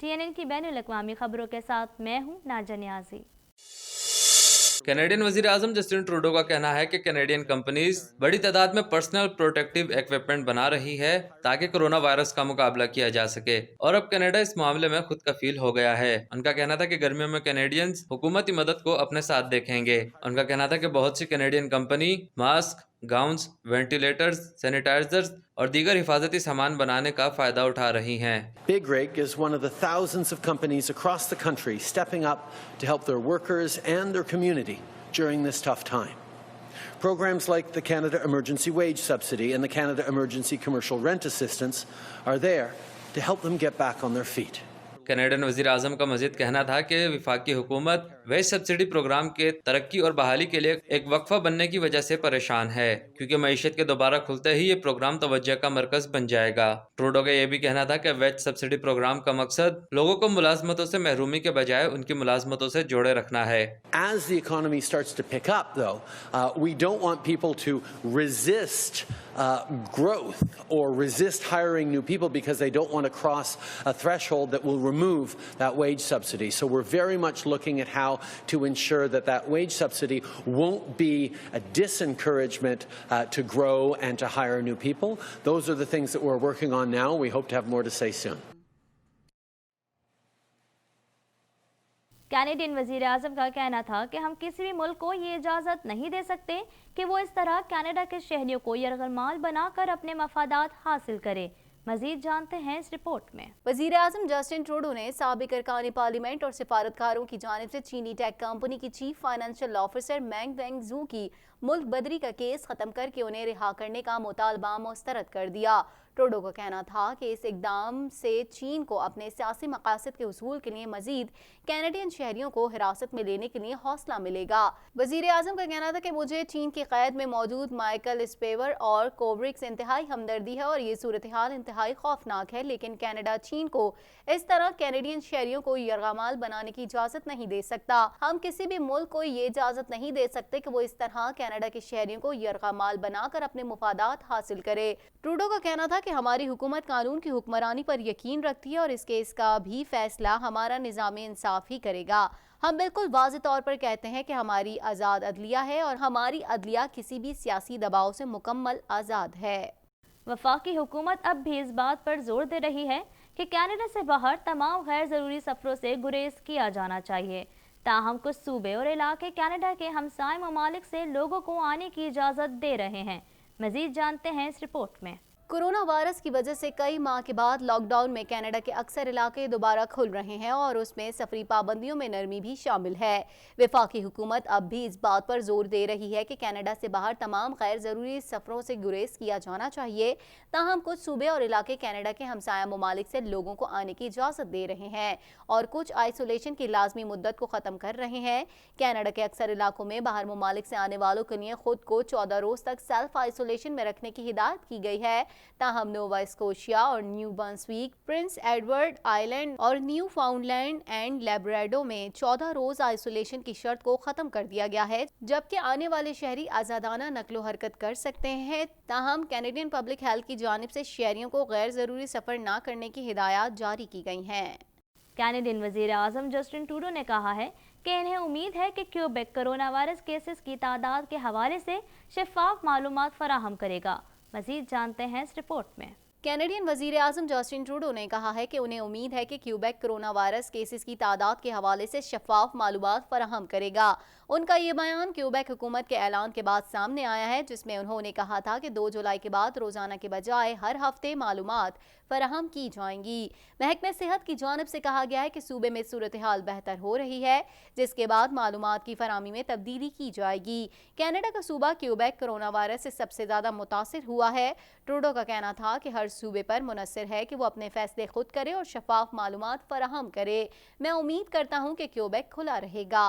CNN की बैनुल अक़वामी खबरों के साथ मैं हूँ नाज़ा नियाज़ी। कैनेडियन वजीर आजम जस्टिन ट्रूडो का कहना है कि कैनेडियन कंपनीज बड़ी तादाद में पर्सनल प्रोटेक्टिव इक्विपमेंट बना रही है ताकि कोरोना वायरस का मुकाबला किया जा सके, और अब कनाडा इस मामले में खुद कफील हो गया है। उनका कहना था कि गर्मियों में कैनेडियंस हुकूमती मदद को अपने साथ देखेंगे। उनका कहना था कि बहुत सी Canadian company mask, gowns, ventilators, sanitizers और दीगर हिफाजती सामान बनाने का फायदा उठा रही हैं। Big Rig is one of the thousands of companies across the country stepping up to help their workers and their community during this tough time. Programs like the Canada Emergency Wage Subsidy and the Canada Emergency Commercial Rent Assistance are there to help them get back on their feet. Canadian वजीर आजम का मजीद कहना था कि विफाकी हुकूमत veg subsidy programme के तरक्की और बहाली के लिए एक वक्फा बनने की वजह से परेशान है, क्योंकि मईशत के दोबारा खुलते ही ये प्रोग्राम तवज्जो का मरकज बन जाएगा। ट्रूडो का यह भी कहना था कि वेज सब्सिडी प्रोग्राम का मकसद लोगों को मुलाजमतों से महरूमी के बजाय उनकी मुलाजमतों से जोड़े रखना है। As the economy starts to pick up, though, we don't want people to resist growth or resist hiring new people because they don't want to cross a threshold that will remove that wage subsidy. So we're very much looking at how to ensure that that wage subsidy won't be a disencouragement to grow and to hire new people. Those are the things that we're working on now. We hope to have more to say soon. Canadian वजीर आज़म का कहना था कि हम किसी भी मुल्क को ये इजाज़त नहीं दे सकते कि वो इस तरह कनाडा के शहरियों को यरगमाल बनाकर अपने मफादात हासिल करे। मजीद जानते हैं इस रिपोर्ट में। वजीर आज़म जस्टिन ट्रूडो ने साबिक अरकान पार्लियामेंट और सिफारतकारों की जानिब से चीनी टेक कंपनी की चीफ फाइनेंशियल ऑफिसर मैंग वेंगजू की मुल्क बदरी का केस खत्म करके उन्हें रिहा करने का मुतालबा मुस्तरद कर दिया। ट्रूडो का कहना था कि इस इकदाम से चीन को अपने सियासी मकासद के हुसूल के लिए मजीद कैनेडियन शहरियों को हिरासत में लेने के लिए हौसला मिलेगा। वजीर आज़म का कहना था कि मुझे चीन की क़ैद में मौजूद माइकल स्पेवर और कोवरिक से इंतहाई हमदर्दी है और ये सूरत हाल इंतहाई खौफनाक है, लेकिन कनाडा चीन को इस तरह कैनेडियन शहरियों को यरगमाल बनाने की इजाज़त नहीं दे सकता। हम किसी भी मुल्क को ये इजाज़त नहीं दे सकते कि वो इस तरह कनाडा के शहरियों को यरगमाल बनाकर अपने मुफादात हासिल करे। ट्रूडो का कहना था कि हमारी हुकूमत कानून की हुक्मरानी पर यकीन रखती है और इस केस का भी फैसला हमारा निज़ाम इंसाफ ही करेगा। हम बिल्कुल वाज़ेह तौर पर कहते हैं कि हमारी आज़ाद अदलिया है और हमारी अदलिया किसी भी सियासी दबाव से मुकम्मल आज़ाद है। वफाकी हुकूमत अब भी इस बात पर जोर दे रही है कि कनाडा से बाहर तमाम गैर ज़रूरी सफ़रों से गुरेज किया जाना चाहिए। ताहम कुछ सूबे और इलाके कनाडा के हमसाय ममालिक से लोगों को आने की इजाज़त दे रहे हैं। मज़ीद जानते हैं इस रिपोर्ट में। कोरोना वायरस की वजह से कई माह के बाद लॉकडाउन में कनाडा के अक्सर इलाके दोबारा खुल रहे हैं और उसमें सफरी पाबंदियों में नरमी भी शामिल है। वफाकी हुकूमत अब भी इस बात पर जोर दे रही है कि कनाडा से बाहर तमाम गैर ज़रूरी सफ़रों से गुरेज किया जाना चाहिए। ताहम कुछ सूबे और इलाके कनाडा के हमसाया ममालिक से लोगों को आने की इजाज़त दे रहे हैं और कुछ आइसोलेशन की लाजमी मुद्दत को ख़त्म कर रहे हैं। कनाडा के अक्सर इलाकों में बाहर ममालिक से आने वालों के लिए खुद को 14 रोज़ तक सेल्फ आइसोलेशन में रखने की हिदायत की गई है। ताहम नोवा स्कोशिया और new Brunswick, Prince Edward island और न्यू फाउंडलैंड एंड लैब्राडोर में 14 रोज आइसोलेशन की शर्त को खत्म कर दिया गया है, जबकि आने वाले शहरी आज़ादाना नकलो हरकत कर सकते हैं। ताहम कैनेडियन पब्लिक हेल्थ की जानिब से शहरियों को गैर ज़रूरी सफ़र न करने की हिदायत जारी की गई हैं। कैनेडियन वज़ीर आज़म जस्टिन ट्रूडो ने कहा है कि इन्हें उम्मीद है कि क्यूबेक कोरोना वायरस केसेस की तादाद के हवाले से शफाफ मालूमात फराहम करेगा। मज़ीद जानते हैं इस रिपोर्ट में। कैनेडियन वज़ीर आज़म जस्टिन ट्रूडो ने कहा है कि उन्हें उम्मीद है कि क्यूबेक कोरोना वायरस केसेस की तादाद के हवाले से शफाफ मालूमात फराहम करेगा। उनका ये बयान क्यूबेक हुकूमत के ऐलान के बाद सामने आया है, जिसमें उन्होंने कहा था कि 2 जुलाई के बाद रोज़ाना के बजाय हर हफ्ते मालूमात फराहम की जाएंगी। महकमे सेहत की जानिब से कहा गया है कि सूबे में सूरत हाल बेहतर हो रही है, जिसके बाद मालूमात की फराहमी में तब्दीली की जाएगी। कनाडा का सूबा क्यूबेक कोरोना वायरस से सबसे ज़्यादा मुतासिर हुआ है। ट्रूडो का कहना था कि हर सूबे पर मुनसर है कि वो अपने फैसले खुद करे और शफाफ मालूमात फराहम करे। मैं उम्मीद करता हूँ कि क्यूबेक खुला रहेगा।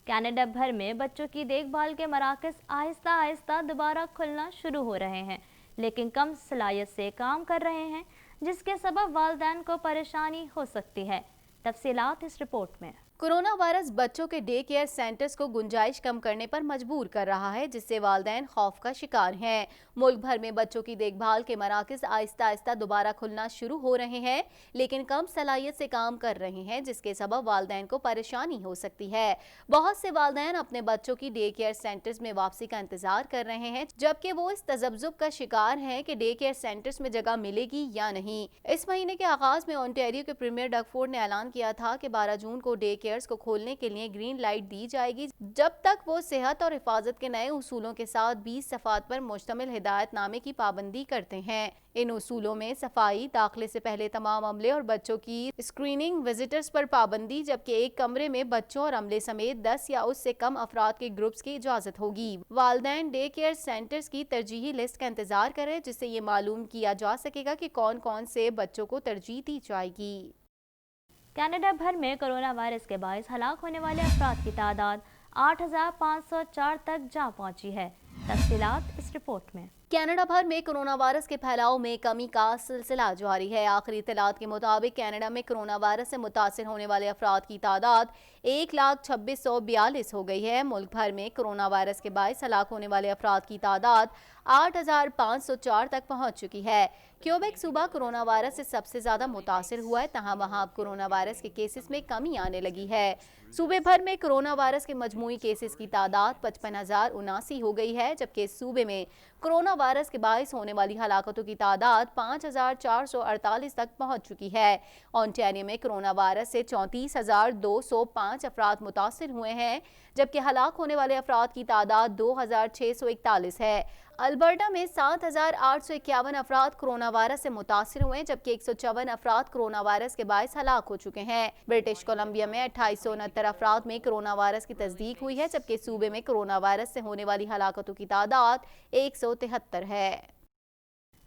कनाडा भर में बच्चों की देखभाल के मराकज़ आहिस्ता आहिस्ता दोबारा खुलना शुरू हो रहे हैं, लेकिन कम सलाहियत से काम कर रहे हैं, जिसके सबब वालिदैन को परेशानी हो सकती है। तफसीलात इस रिपोर्ट में। कोरोना वायरस बच्चों के डे केयर सेंटर्स को गुंजाइश कम करने पर मजबूर कर रहा है, जिससे वालिदैन खौफ का शिकार हैं। मुल्क भर में बच्चों की देखभाल के मराकज आहिस्ता आहिस्ता दोबारा खुलना शुरू हो रहे हैं, लेकिन कम सलाहियत से काम कर रहे हैं, जिसके सबब वालिदैन को परेशानी हो सकती है। बहुत से वालिदैन अपने बच्चों की डे केयर सेंटर्स में वापसी का इंतजार कर रहे हैं, जबकि वो इस तजब्जुब का शिकार हैं कि डे केयर सेंटर्स में जगह मिलेगी या नहीं। इस महीने के आगाज में ओंटारियो के प्रीमियर डग फोर्ड ने ऐलान किया था कि 12 जून को डे को खोलने के लिए ग्रीन लाइट दी जाएगी, जब तक वो सेहत और हिफाजत के नए उसूलों के साथ 20 सफ़ात पर मुश्तमिल हिदायतनामे की पाबंदी करते हैं। इन उसूलों में सफाई, दाखिले से पहले तमाम अमले और बच्चों की स्क्रीनिंग, विजिटर्स पर पाबंदी, जबकि एक कमरे में बच्चों और अमले समेत 10 या उससे कम अफराद के ग्रुप्स की इजाजत होगी। वालिदैन डे केयर सेंटर्स की तरजीही लिस्ट का इंतजार करें, जिससे ये मालूम किया जा सकेगा कि कौन कौन से बच्चों को तरजीह दी जाएगी। कनाडा भर में कोरोना वायरस के बायस हलाक होने वाले अफराद की तादाद 8,504 तक जा पहुंची है। तफसीलात इस रिपोर्ट में। कनाडा भर में कोरोना वायरस के फैलाव में कमी का सिलसिला जारी है। आखिरी इत्तलात के मुताबिक कनाडा में कोरोना वायरस से मुतासिर होने वाले अफराद की तादाद 1,26,42 हो गई है। मुल्क भर में कोरोना वायरस के बायस हलाक होने वाले अफराद की तादाद 8,504 तक पहुंच चुकी है। क्यूबेक सूबा कोरोना वायरस से सबसे ज्यादा मुतासिर हुआ है, तहाँ वहाँ अब कोरोना वायरस के केसेस में कमी आने लगी है। सूबे भर में कोरोना वायरस के मजमूई केसेस की तादाद 55,079 हो गई है, जबकि इस सूबे में कोरोना वायरस के बायस होने वाली हलाकतों की तादाद 5,448 तक पहुंच चुकी है। ओंटारियो में कोरोना वायरस से 34,205 अफराद मुतासिर हुए हैं, जबकि हलाक होने वाले अफराद की तादाद 2,641 है। अल्बर्टा में 7,851 अफराद कोरोना वायरस से मुतासिर हुए, जबकि 154 अफराद कोरोना वायरस के बायस हलाक हो चुके हैं। ब्रिटिश कोलंबिया में 2869 अफराद में कोरोना वायरस की तस्दीक हुई है, जबकि सूबे में कोरोना वायरस से होने वाली हलाकतों की तादाद 173 है।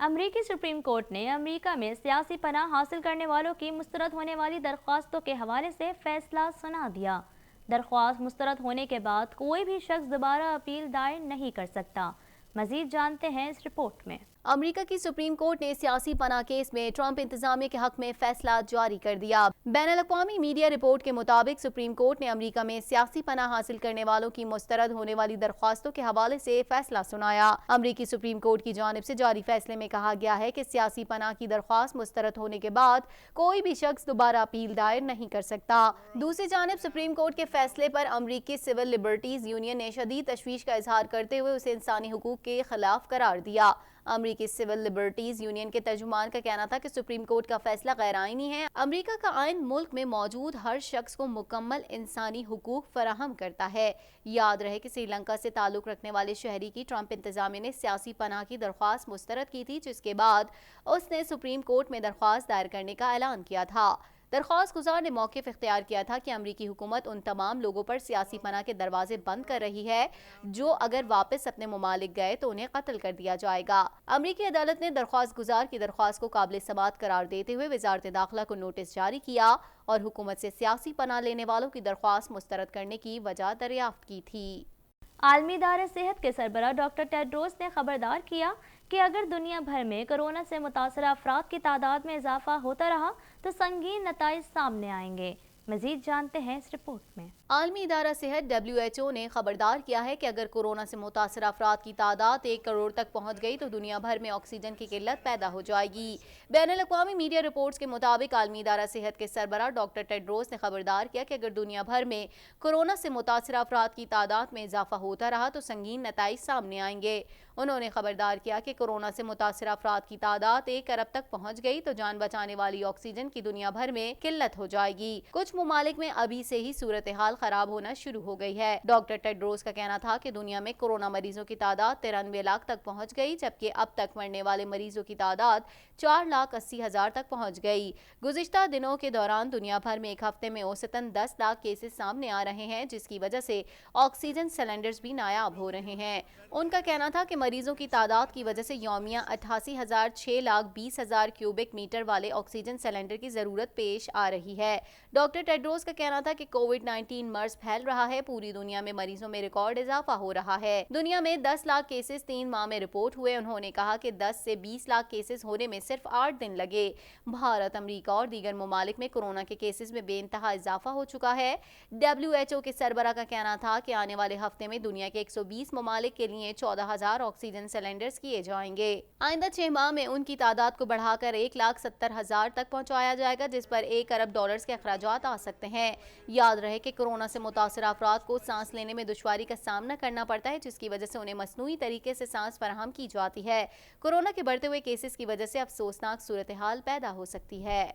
अमरीकी सुप्रीम कोर्ट ने अमेरिका में सियासी पनाह हासिल करने वालों की मुस्तरद होने वाली दरख्वास्तों के हवाले से फैसला सुना दिया। दरख्वास्त मुस्तरद होने के बाद कोई भी शख्स दोबारा अपील दायर नहीं कर सकता। मजीद जानते हैं इस रिपोर्ट में। अमेरिका की सुप्रीम कोर्ट ने सियासी पनाह केस में ट्रंप इंतजामिया के हक में फैसला जारी कर दिया। बैनुल-अक़वामी मीडिया रिपोर्ट के मुताबिक सुप्रीम कोर्ट ने अमेरिका में सियासी पनाह हासिल करने वालों की मुस्तरद होने वाली दरख्वास्तों के हवाले से फैसला सुनाया। अमेरिकी सुप्रीम कोर्ट की जानिब से जारी फैसले में कहा गया है कि सियासी पनाह की दरख्वास्त मुस्तरद होने के बाद कोई भी शख्स दोबारा अपील दायर नहीं कर सकता। दूसरी जानिब सुप्रीम कोर्ट के फैसले पर अमेरिकी सिविल लिबर्टीज यूनियन ने शदीद तशवीश का इजहार करते हुए उसे इंसानी हुकूक के खिलाफ करार दिया। अमेरिकी सिविल लिबर्टीज यूनियन के तर्जुमान का कहना था कि सुप्रीम कोर्ट का फैसला गैर आईनी है। अमेरिका का आइन मुल्क में मौजूद हर शख्स को मुकम्मल इंसानी हुकूक फराहम करता है। याद रहे कि श्रीलंका से ताल्लुक रखने वाले शहरी की ट्रंप इंतजामिया ने सियासी पनाह की दरख्वास्त मुस्तरद की थी, जिसके बाद उसने सुप्रीम कोर्ट में दरख्वास्त दायर करने का ऐलान किया था। दरख्वास्त गुजार ने मौक़िफ़ इख्तियार किया था कि अमरीकी हुकूमत उन तमाम लोगों पर सियासी पनाह के दरवाजे बंद कर रही है जो अगर वापस अपने ममालिक गए तो उन्हें कत्ल कर दिया जाएगा। अमरीकी अदालत ने दरख्वास्त गुजार की दरख्वास्त को काबिल समात करार देते हुए वज़ारत दाखिला को नोटिस जारी किया और हुकूमत से सियासी पनाह लेने वालों की दरख्वास्त मुस्तरद करने की वजह दरियाफ्त की थी। आलमी इदारे सेहत के सरबराह डॉक्टर टेड्रोस ने खबरदार किया कि अगर दुनिया भर में कोरोना से मुतासर अफराद की तादाद में इजाफा होता रहा तो संगीन नताइज सामने आएंगे। मजीद जानते हैं इस रिपोर्ट में। आलमी इदारा सेहत WHO ने खबरदार किया है कि अगर कोरोना से मुतासर अफराद की तादाद 1 करोड़ तक पहुंच गई तो दुनिया भर में ऑक्सीजन की किल्लत पैदा हो जाएगी। बैनुल-अक़वामी मीडिया रिपोर्ट्स के मुताबिक आलमी इदारा सेहत के सरबराह डॉक्टर टेड्रोस ने खबरदार किया कि अगर दुनिया भर में कोरोना से मुतासर अफराद की तादाद में इजाफा होता रहा तो संगीन नताइज सामने आएंगे। उन्होंने खबरदार किया कि कोरोना से मुतासर अफराद की तादाद 1 अरब तक पहुंच गई तो जान बचाने वाली ऑक्सीजन की दुनिया भर में किल्लत हो जाएगी। कुछ ममालिक में अभी से ही सूरत हाल खराब होना शुरू हो गई है। डॉक्टर टेड्रोस का कहना था कि दुनिया में कोरोना मरीजों की तादाद 93 लाख तक पहुंच गई, जबकि अब तक मरने वाले मरीजों की तादाद 4,80,000 तक पहुंच गई। गुज़िश्ता दिनों के दौरान दुनिया भर में एक हफ्ते में औसतन 10 लाख केसेस सामने आ रहे हैं, जिसकी वजह से ऑक्सीजन सिलेंडर्स भी नायाब हो रहे हैं। उनका कहना था कि मरीजों की तादाद की वजह से यौमिया 88,000 6,20,000 क्यूबिक मीटर वाले ऑक्सीजन सिलेंडर की जरूरत पेश आ रही है। डॉक्टर ڈاکٹر ٹیڈروس کا کہنا تھا کہ کووڈ-19 مرض پھیل رہا ہے، پوری دنیا میں مریضوں میں ریکارڈ اضافہ ہو رہا ہے۔ دنیا میں 10 لاکھ کیسز 3 ماہ میں رپورٹ ہوئے۔ انہوں نے کہا کہ 10 سے 20 لاکھ کیسز ہونے میں صرف 8 دن لگے۔ بھارت، امریکہ اور دیگر ممالک میں کورونا کے کیسز میں بے انتہا اضافہ ہو چکا ہے۔ WHO کے سربراہ کا کہنا تھا کہ آنے والے ہفتے میں دنیا کے 120 ممالک کے لیے 14,000 آکسیجن سلنڈرز کیے جائیں گے۔ آئندہ 6 ماہ میں ان کی تعداد کو بڑھا کر 1,70,000 تک پہنچایا جائے گا، جس پر $1 ارب کے اخراجات آ سکتے ہیں۔ یاد رہے کہ کورونا سے متاثرہ افراد کو سانس لینے میں دشواری کا سامنا کرنا پڑتا ہے، جس کی وجہ سے انہیں مصنوعی طریقے سے سانس فراہم کی جاتی ہے۔ کورونا کے بڑھتے ہوئے کیسز کی وجہ سے افسوسناک صورتحال پیدا ہو سکتی ہے۔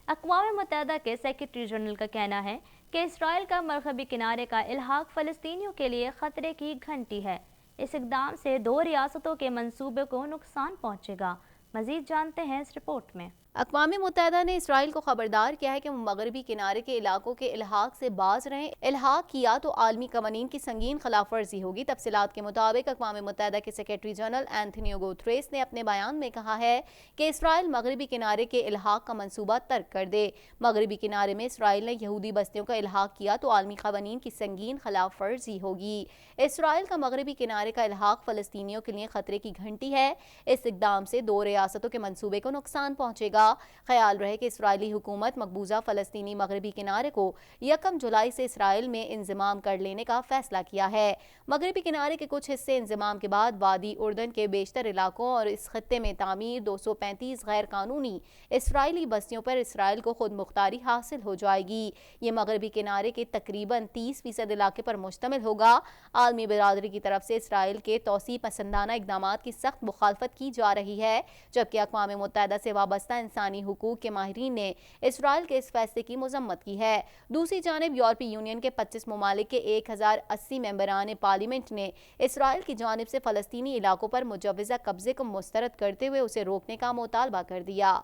اقوام متحدہ کے سیکریٹری جنرل کا کہنا ہے کہ اسرائیل کا مغربی کنارے کا الحاق فلسطینیوں کے لیے خطرے کی گھنٹی ہے۔ اس اقدام سے 2 ریاستوں کے منصوبے کو نقصان پہنچے گا۔ مزید جانتے ہیں اس رپورٹ میں۔ اقوام متحدہ نے اسرائیل کو خبردار کیا ہے کہ وہ مغربی کنارے کے علاقوں کے الحاق سے باز رہیں۔ الحاق کیا تو عالمی قوانین کی سنگین خلاف ورزی ہوگی۔ تفصیلات کے مطابق اقوام متحدہ کے سیکریٹری جنرل اینتھونیو گوتریس نے اپنے بیان میں کہا ہے کہ اسرائیل مغربی کنارے کے الحاق کا منصوبہ ترک کر دے۔ مغربی کنارے میں اسرائیل نے یہودی بستیوں کا الحاق کیا تو عالمی قوانین کی سنگین خلاف ورزی ہوگی۔ اسرائیل کا مغربی کنارے کا الحاق فلسطینیوں کے لیے خطرے کی گھنٹی ہے۔ اس اقدام سے 2 ریاستوں کے منصوبے کو نقصان پہنچے گا۔ خیال رہے کہ اسرائیلی حکومت مقبوضہ فلسطینی مغربی کنارے کو 1 جولائی سے اسرائیل میں انضمام کر لینے کا فیصلہ کیا ہے۔ مغربی کنارے کے کچھ حصے انضمام کے بعد وادی اردن کے بیشتر علاقوں اور اس خطے میں تعمیر 235 غیر قانونی اسرائیلی بستیوں پر اسرائیل کو خود مختاری حاصل ہو جائے گی۔ یہ مغربی کنارے کے تقریباً 30% علاقے پر مشتمل ہوگا۔ عالمی برادری کی طرف سے اسرائیل کے توسیع پسندانہ اقدامات کی سخت مخالفت کی جا رہی ہے، جبکہ اقوام متحدہ سے وابستہ انسانی حقوق کے ماہرین نے اسرائیل کے اس فیصلے کی مذمت کی ہے۔ دوسری جانب یورپی یونین کے 25 ممالک کے 1080 ممبران پارلیمنٹ نے اسرائیل کی جانب سے فلسطینی علاقوں پر مجوزہ قبضے کو مسترد کرتے ہوئے اسے روکنے کا مطالبہ کر دیا۔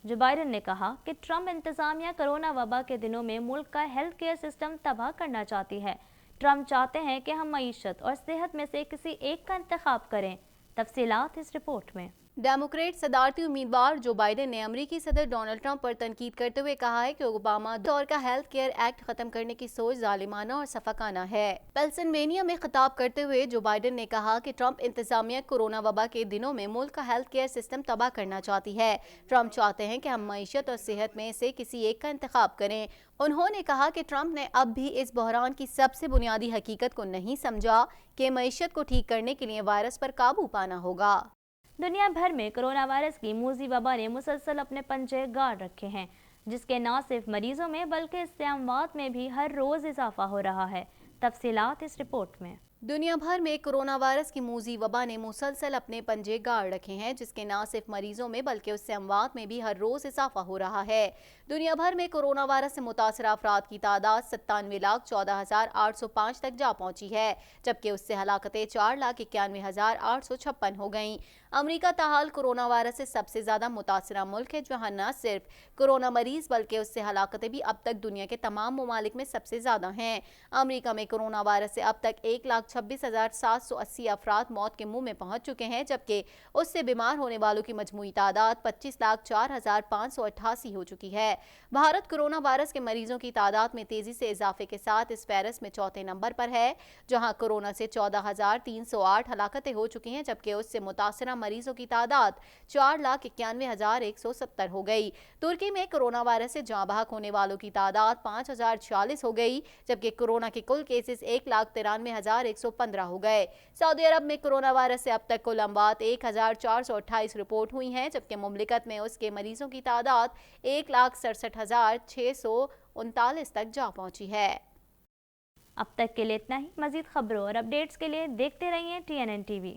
جو بائیڈن نے کہا کہ ٹرمپ انتظامیہ کرونا وبا کے دنوں میں ملک کا ہیلتھ کیئر سسٹم تباہ کرنا چاہتی ہے۔ ٹرمپ چاہتے ہیں کہ ہم معیشت اور صحت میں سے کسی ایک کا انتخاب کریں۔ تفصیلات اس رپورٹ میں۔ ڈیموکریٹ صدارتی امیدوار جو بائیڈن نے امریکی صدر ڈونلڈ ٹرمپ پر تنقید کرتے ہوئے کہا ہے کہ اوباما دور کا ہیلتھ کیئر ایکٹ ختم کرنے کی سوچ ظالمانہ اور سفاکانہ ہے۔ پنسلوینیا میں خطاب کرتے ہوئے جو بائیڈن نے کہا کہ ٹرمپ انتظامیہ کورونا وبا کے دنوں میں ملک کا ہیلتھ کیئر سسٹم تباہ کرنا چاہتی ہے۔ ٹرمپ چاہتے ہیں کہ ہم معیشت اور صحت میں سے کسی ایک کا انتخاب کریں۔ انہوں نے کہا کہ ٹرمپ نے اب بھی اس بحران کی سب سے بنیادی حقیقت کو نہیں سمجھا کہ معیشت کو ٹھیک کرنے کے لیے وائرس پر قابو پانا ہوگا۔ دنیا بھر میں کرونا وائرس کی موذی وبا نے مسلسل اپنے پنجے گاڑ رکھے ہیں، جس کے نہ صرف مریضوں میں بلکہ اس سے اموات میں بھی ہر روز اضافہ ہو رہا ہے۔ تفصیلات اس رپورٹ میں۔ دنیا بھر میں کرونا وائرس کی موذی وبا نے مسلسل اپنے پنجے گاڑ رکھے ہیں، جس کے نہ صرف مریضوں میں بلکہ اس سے اموات میں بھی ہر روز اضافہ ہو رہا ہے۔ دنیا بھر میں کرونا وائرس سے متاثرہ افراد کی تعداد 97,14,805 تک جا پہنچی ہے، جبکہ اس سے ہلاکتیں 4,91,856 ہو گئیں۔ امریکہ تاحال کورونا وائرس سے سب سے زیادہ متاثرہ ملک ہے، جہاں نہ صرف کورونا مریض بلکہ اس سے ہلاکتیں بھی اب تک دنیا کے تمام ممالک میں سب سے زیادہ ہیں۔ امریکہ میں کورونا وائرس سے اب تک 1,26,780 افراد موت کے منہ میں پہنچ چکے ہیں، جبکہ اس سے بیمار ہونے والوں کی مجموعی تعداد 25,04,588 ہو چکی ہے۔ بھارت کورونا وائرس کے مریضوں کی تعداد میں تیزی سے اضافے کے ساتھ اس فہرست میں چوتھے نمبر پر ہے، جہاں کورونا سے 14,308 ہلاکتیں ہو چکی ہیں، جبکہ اس سے متاثرہ مریضوں کی تعداد 4,91,170 ہو گئی۔ ترکی میں کورونا وائرس سے جاں بحق ہونے والوں کی تعداد 5,040 ہو گئی، جبکہ کورونا کے کل کیسز 1,93,115 ہو گئے۔ سعودی عرب میں کورونا وائرس سے اب تک کل اموات 1,428 رپورٹ ہوئی ہیں، جبکہ مملکت میں اس کے مریضوں کی تعداد 1,67,639 تک جا پہنچی ہے۔ اب تک کے لیے اتنا ہی۔ مزید خبروں اور اپڈیٹس کے لیے دیکھتے رہیے TNN TV۔